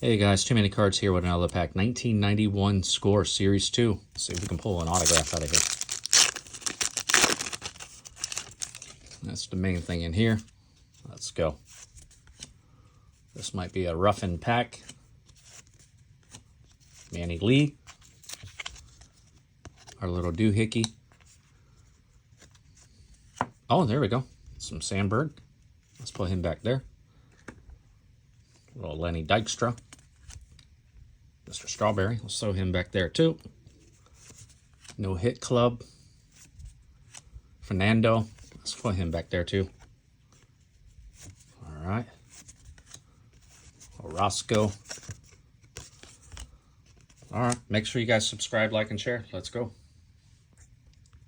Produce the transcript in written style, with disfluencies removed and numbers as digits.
Hey guys, too many cards here with another pack. 1991 Score Series 2. Let's see if we can pull an autograph out of here. That's the main thing in here. Let's go. This might be a roughened pack. Manny Lee. Our little doohickey. Oh, there we go. Some Sandberg. Let's put him back there. Little Lenny Dykstra. Mr. Strawberry. We'll sew him back there too. No Hit Club. Fernando. Let's put him back there too. All right. Roscoe. All right. Make sure you guys subscribe, like, and share. Let's go.